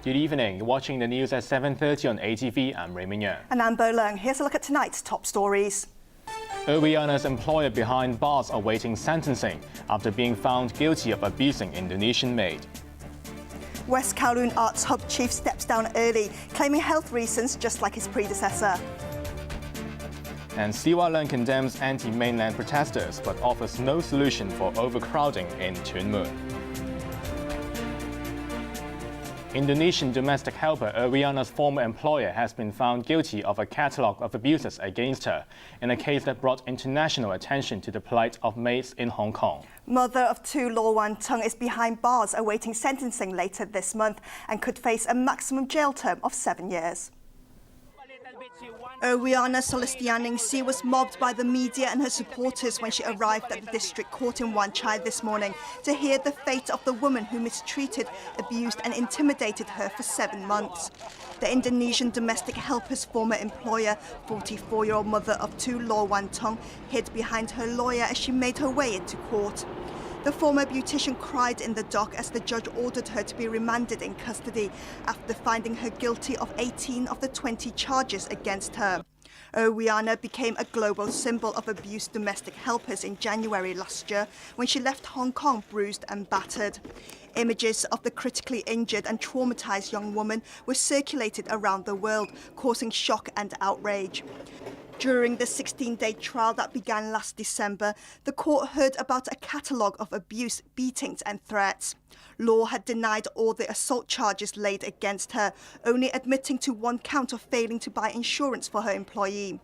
Good evening. You're watching the news at 7:30 on ATV. I'm Raymond Yeung. And I'm Bo Leung. Here's a look at tonight's top stories. Ariana's employer behind bars awaiting sentencing after being found guilty of abusing Indonesian maid. West Kowloon Arts Hub chief steps down early, claiming health reasons just like his predecessor. And Siwa Leung condemns anti-mainland protesters but offers no solution for overcrowding in Tuen Mun. Indonesian domestic helper Ariana's former employer has been found guilty of a catalogue of abuses against her in a case that brought international attention to the plight of maids in Hong Kong. Mother of two Law Wan-tung is behind bars awaiting sentencing later this month and could face a maximum jail term of 7 years. Ariana Solestianingsi was mobbed by the media and her supporters when she arrived at the district court in Wan Chai this morning to hear the fate of the woman who mistreated, abused and intimidated her for 7 months. The Indonesian domestic helper's former employer, 44-year-old mother of two Law Wan-tung, hid behind her lawyer as she made her way into court. The former beautician cried in the dock as the judge ordered her to be remanded in custody after finding her guilty of 18 of the 20 charges against her. Ariana became a global symbol of abused domestic helpers in January last year when she left Hong Kong bruised and battered. Images of the critically injured and traumatized young woman were circulated around the world, causing shock and outrage. During the 16-day trial that began last December, the court heard about a catalogue of abuse, beatings and threats. Law had denied all the assault charges laid against her, only admitting to one count of failing to buy insurance for her employee.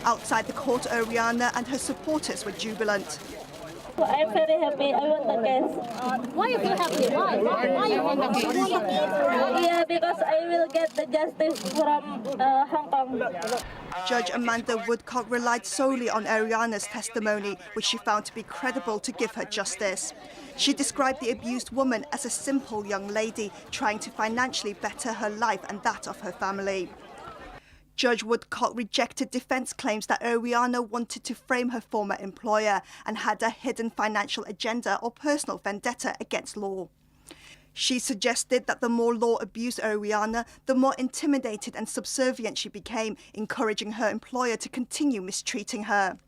Outside the court, Ariana and her supporters were jubilant. I'm very happy. I won the case. Why you feel happy? Why you won the case? Yeah, because I will get the justice from Hong Kong. Judge Amanda Woodcock relied solely on Ariana's testimony, which she found to be credible to give her justice. She described the abused woman as a simple young lady trying to financially better her life and that of her family. Judge Woodcock rejected defense claims that Ariana wanted to frame her former employer and had a hidden financial agenda or personal vendetta against Law. She suggested that the more Law abused Ariana, the more intimidated and subservient she became, encouraging her employer to continue mistreating her.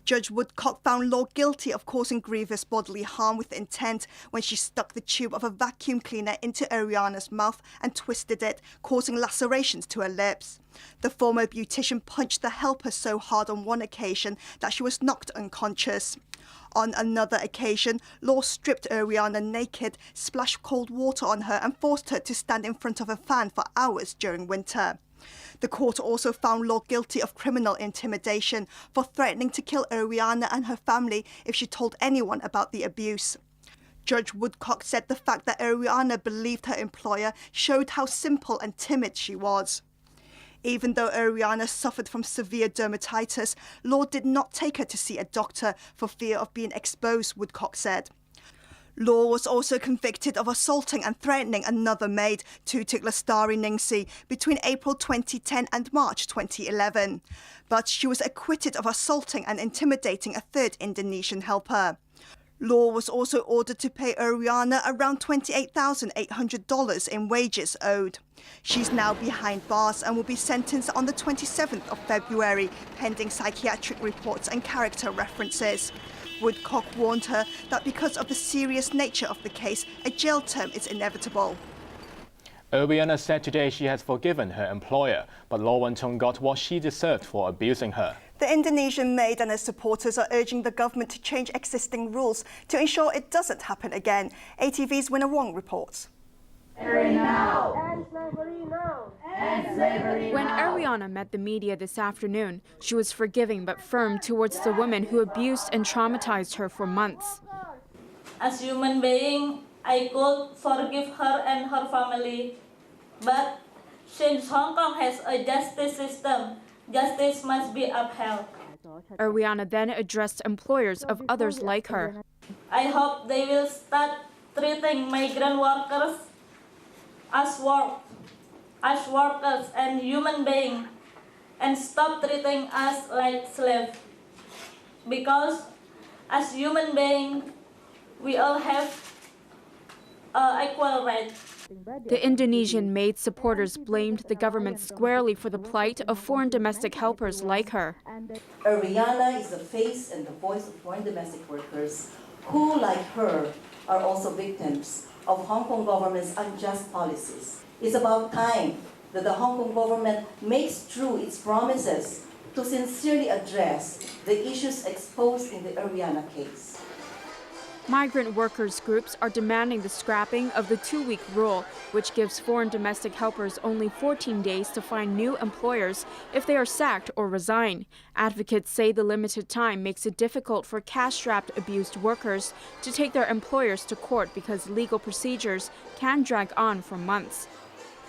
Judge Woodcock found Law guilty of causing grievous bodily harm with intent when she stuck the tube of a vacuum cleaner into Ariana's mouth and twisted it, causing lacerations to her lips. The former beautician punched the helper so hard on one occasion that she was knocked unconscious. On another occasion, Law stripped Ariana naked, splashed cold water on her and forced her to stand in front of a fan for hours during winter. The court also found Law guilty of criminal intimidation for threatening to kill Ariana and her family if she told anyone about the abuse. Judge Woodcock said the fact that Ariana believed her employer showed how simple and timid she was. Even though Ariana suffered from severe dermatitis, Law did not take her to see a doctor for fear of being exposed, Woodcock said. Law was also convicted of assaulting and threatening another maid, Tutik Lestari Ningsi, between April 2010 and March 2011. But she was acquitted of assaulting and intimidating a third Indonesian helper. Law was also ordered to pay Ariana around $28,800 in wages owed. She's now behind bars and will be sentenced on the 27th of February, pending psychiatric reports and character references. Woodcock warned her that because of the serious nature of the case, a jail term is inevitable. Ariana said today she has forgiven her employer, but Law Wan-tung got what she deserved for abusing her. The Indonesian maid and her supporters are urging the government to change existing rules to ensure it doesn't happen again. ATV's Winner Wong reports. When Ariana met the media this afternoon, she was forgiving but firm towards the woman who abused and traumatized her for months. As human being, I could forgive her and her family. But since Hong Kong has a justice system, justice must be upheld. Ariana then addressed employers of others like her. I hope they will start treating migrant workers as workers and human beings and stop treating us like slaves. Because as human beings, we all have equal rights. The Indonesian maid supporters blamed the government squarely for the plight of foreign domestic helpers like her. Ariana is the face and the voice of foreign domestic workers who, like her, are also victims of Hong Kong government's unjust policies. It's about time that the Hong Kong government makes true its promises to sincerely address the issues exposed in the Ariana case. Migrant workers' groups are demanding the scrapping of the 2-week rule, which gives foreign domestic helpers only 14 days to find new employers if they are sacked or resign. Advocates say the limited time makes it difficult for cash-strapped abused workers to take their employers to court because legal procedures can drag on for months.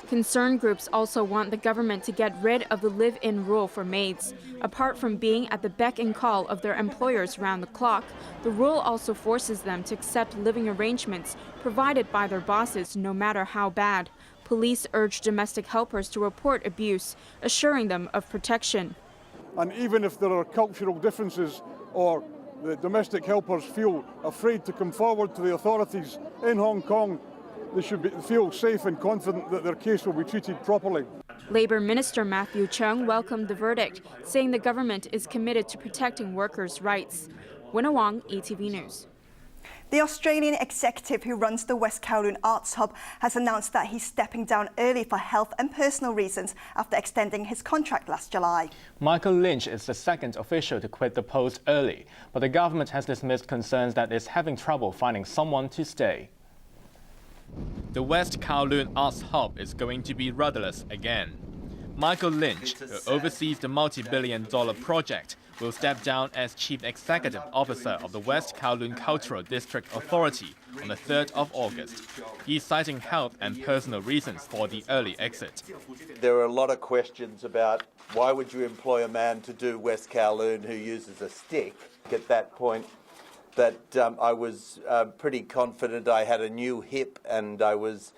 Concerned groups also want the government to get rid of the live-in rule for maids. Apart from being at the beck and call of their employers round the clock, the rule also forces them to accept living arrangements provided by their bosses, no matter how bad. Police urge domestic helpers to report abuse, assuring them of protection. And even if there are cultural differences or the domestic helpers feel afraid to come forward to the authorities in Hong Kong, they should feel safe and confident that their case will be treated properly. Labour Minister Matthew Cheung welcomed the verdict, saying the government is committed to protecting workers' rights. Winna Wong, ETV News. The Australian executive who runs the West Kowloon Arts Hub has announced that he's stepping down early for health and personal reasons after extending his contract last July. Michael Lynch is the second official to quit the post early, but the government has dismissed concerns that it's having trouble finding someone to stay. The West Kowloon Arts Hub is going to be rudderless again. Michael Lynch, who oversees the multi-billion-dollar project, will step down as Chief Executive Officer of the West Kowloon Cultural District Authority on the 3rd of August. He's citing health and personal reasons for the early exit. There are a lot of questions about why would you employ a man to do West Kowloon who uses a stick. At that point, that I was pretty confident I had a new hip and I was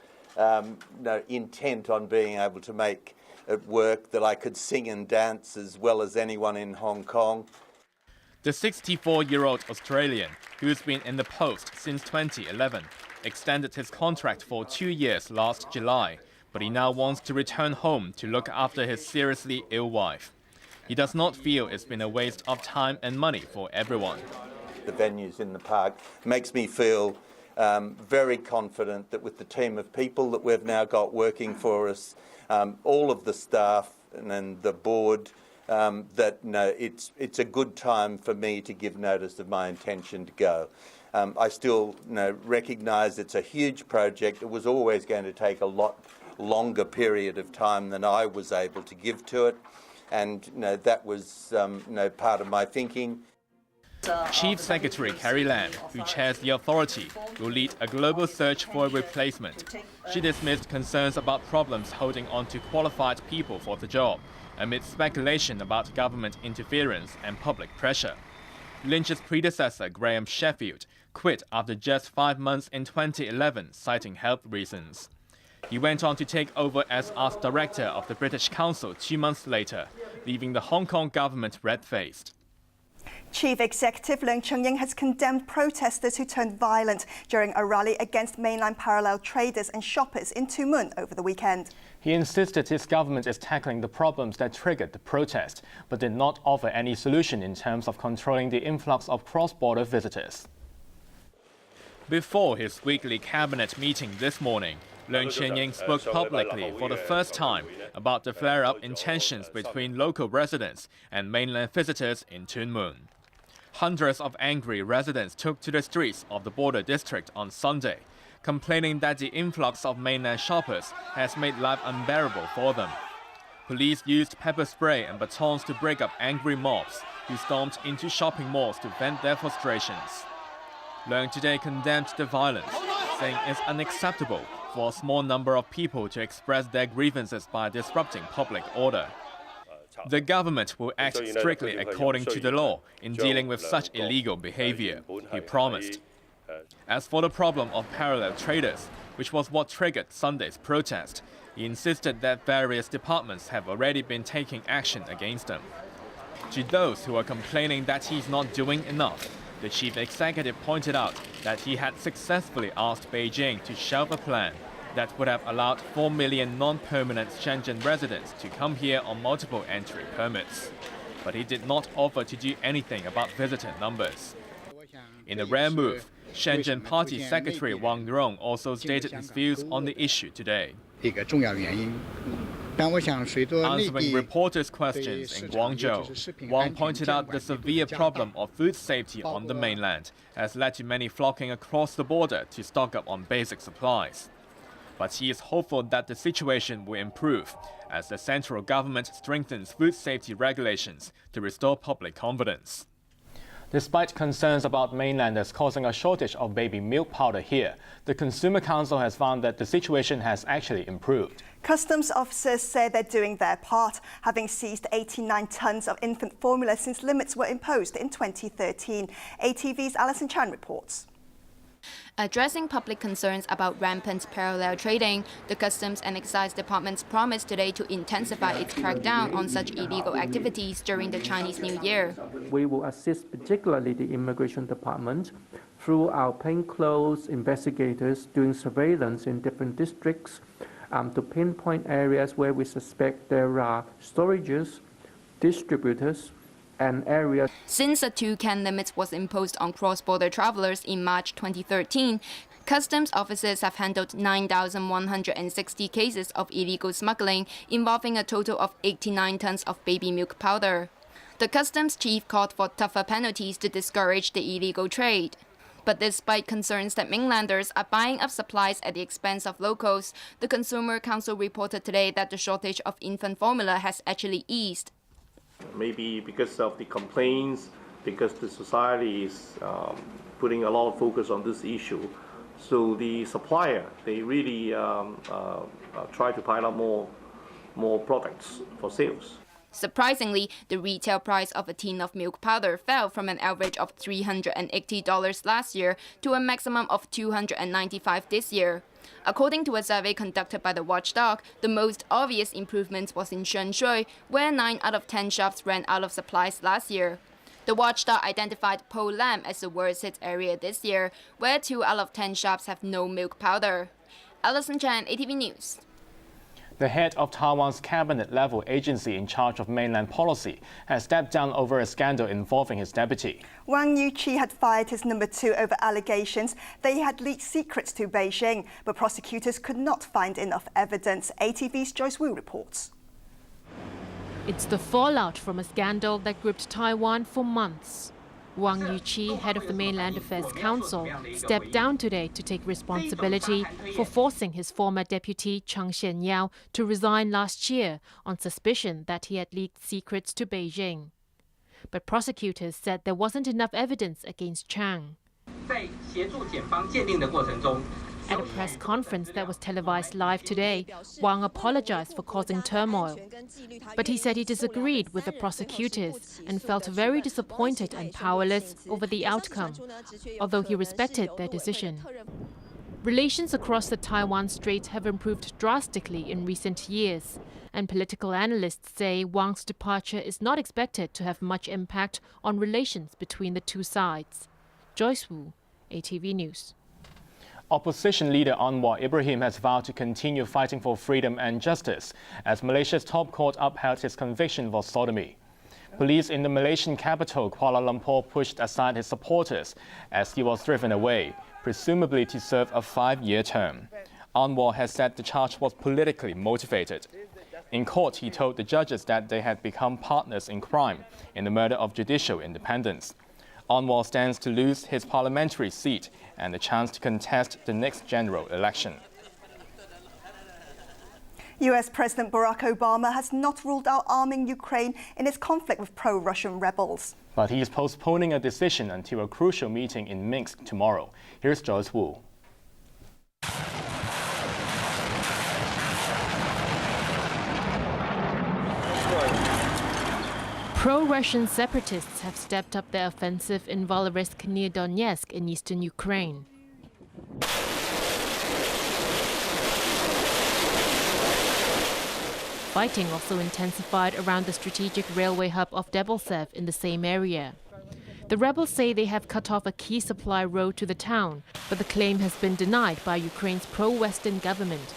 intent on being able to make it work, that I could sing and dance as well as anyone in Hong Kong. The 64-year-old Australian, who's been in the post since 2011, extended his contract for 2 years last July, but he now wants to return home to look after his seriously ill wife. He does not feel it's been a waste of time and money for everyone. The venues in the park makes me feel very confident that with the team of people that we've now got working for us, all of the staff and the board, that it's a good time for me to give notice of my intention to go. I still recognise it's a huge project. It was always going to take a lot longer period of time than I was able to give to it, and that was part of my thinking. Chief Secretary Carrie Lam, who chairs the authority, will lead a global search for a replacement. She dismissed concerns about problems holding on to qualified people for the job, amid speculation about government interference and public pressure. Lynch's predecessor, Graham Sheffield, quit after just 5 months in 2011, citing health reasons. He went on to take over as Arts Director of the British Council 2 months later, leaving the Hong Kong government red-faced. Chief Executive Leung Chun-ying has condemned protesters who turned violent during a rally against mainland parallel traders and shoppers in Tuen Mun over the weekend. He insisted his government is tackling the problems that triggered the protest, but did not offer any solution in terms of controlling the influx of cross-border visitors. Before his weekly cabinet meeting this morning, Leung Chun-ying spoke publicly for the first time about the flare-up in tensions between local residents and mainland visitors in Tuen Mun. Hundreds of angry residents took to the streets of the border district on Sunday, complaining that the influx of mainland shoppers has made life unbearable for them. Police used pepper spray and batons to break up angry mobs who stormed into shopping malls to vent their frustrations. Leung today condemned the violence, saying it's unacceptable for a small number of people to express their grievances by disrupting public order. The government will act strictly according to the law in dealing with such illegal behavior, he promised. As for the problem of parallel traders, which was what triggered Sunday's protest, he insisted that various departments have already been taking action against them. To those who are complaining that he's not doing enough, the chief executive pointed out that he had successfully asked Beijing to shelve a plan that would have allowed 4 million non-permanent Shenzhen residents to come here on multiple entry permits. But he did not offer to do anything about visitor numbers. In a rare move, Shenzhen Party Secretary Wang Leung also stated his views on the issue today. Answering reporters' questions in Guangzhou, Wang pointed out the severe problem of food safety on the mainland has led to many flocking across the border to stock up on basic supplies. But he is hopeful that the situation will improve as the central government strengthens food safety regulations to restore public confidence. Despite concerns about mainlanders causing a shortage of baby milk powder here, the Consumer Council has found that the situation has actually improved. Customs officers say they're doing their part, having seized 89 tons of infant formula since limits were imposed in 2013. ATV's Alison Chan reports. Addressing public concerns about rampant parallel trading, the Customs and Excise Departments promised today to intensify its crackdown on such illegal activities during the Chinese New Year. We will assist particularly the Immigration Department through our plainclothes investigators doing surveillance in different districts to pinpoint areas where we suspect there are storages, distributors, and areas. Since a 2-can limit was imposed on cross-border travelers in March 2013, customs officers have handled 9,160 cases of illegal smuggling involving a total of 89 tons of baby milk powder. The customs chief called for tougher penalties to discourage the illegal trade. But despite concerns that mainlanders are buying up supplies at the expense of locals, the Consumer Council reported today that the shortage of infant formula has actually eased. Maybe because of the complaints, because the society is putting a lot of focus on this issue. So the supplier, they really try to pile up more products for sales. Surprisingly, the retail price of a tin of milk powder fell from an average of $380 last year to a maximum of $295 this year. According to a survey conducted by the watchdog, the most obvious improvement was in Shenzhen, where 9 out of 10 shops ran out of supplies last year. The watchdog identified Po Lam as the worst hit area this year, where 2 out of 10 shops have no milk powder. Alison Chan, ATV News. The head of Taiwan's cabinet-level agency in charge of mainland policy has stepped down over a scandal involving his deputy. Wang Yuqi had fired his number 2 over allegations that he had leaked secrets to Beijing, but prosecutors could not find enough evidence. ATV's Joyce Wu reports. It's the fallout from a scandal that gripped Taiwan for months. Wang Yuqi, head of the Mainland Affairs Council, stepped down today to take responsibility for forcing his former deputy Chang Xianyao to resign last year on suspicion that he had leaked secrets to Beijing. But prosecutors said there wasn't enough evidence against Chang. At a press conference that was televised live today, Wang apologized for causing turmoil. But he said he disagreed with the prosecutors and felt very disappointed and powerless over the outcome, although he respected their decision. Relations across the Taiwan Strait have improved drastically in recent years, and political analysts say Wang's departure is not expected to have much impact on relations between the two sides. Joyce Wu, ATV News. Opposition leader Anwar Ibrahim has vowed to continue fighting for freedom and justice as Malaysia's top court upheld his conviction for sodomy. Police in the Malaysian capital, Kuala Lumpur, pushed aside his supporters as he was driven away, presumably to serve a 5-year term. Anwar has said the charge was politically motivated. In court, he told the judges that they had become partners in crime in the murder of judicial independence. Anwar stands to lose his parliamentary seat and the chance to contest the next general election. US President Barack Obama has not ruled out arming Ukraine in its conflict with pro-Russian rebels. But he is postponing a decision until a crucial meeting in Minsk tomorrow. Here's Joyce Wu. Pro-Russian separatists have stepped up their offensive in Volodymyr near Donetsk in eastern Ukraine. Fighting also intensified around the strategic railway hub of Debaltseve in the same area. The rebels say they have cut off a key supply road to the town, but the claim has been denied by Ukraine's pro-Western government.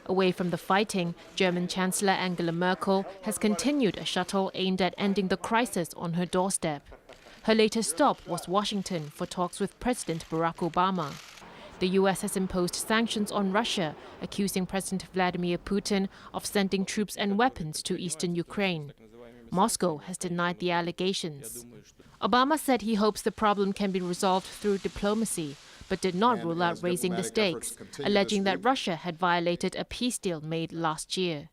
Away from the fighting, German Chancellor Angela Merkel has continued a shuttle aimed at ending the crisis on her doorstep. Her latest stop was Washington for talks with President Barack Obama. The US has imposed sanctions on Russia, accusing President Vladimir Putin of sending troops and weapons to eastern Ukraine. Moscow has denied the allegations. Obama said he hopes the problem can be resolved through diplomacy, but did not rule out raising the stakes, alleging that Russia had violated a peace deal made last year.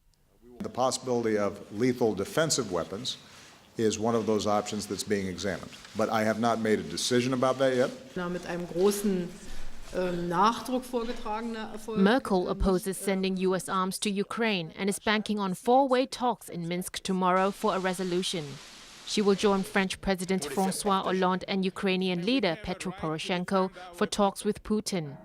The possibility of lethal defensive weapons is one of those options that's being examined. But I have not made a decision about that yet. Merkel opposes sending US arms to Ukraine and is banking on four-way talks in Minsk tomorrow for a resolution. She will join French President François Hollande and Ukrainian leader Petro Poroshenko for talks with Putin.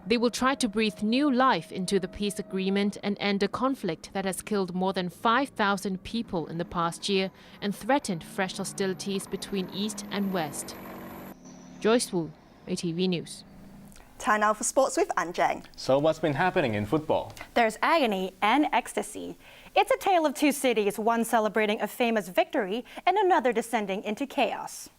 They will try to breathe new life into the peace agreement and end a conflict that has killed more than 5,000 people in the past year and threatened fresh hostilities between East and West. Joyce Wu, ATV News. Time now for sports with Anjang. So what's been happening in football? There's agony and ecstasy. It's a tale of two cities, one celebrating a famous victory and another descending into chaos.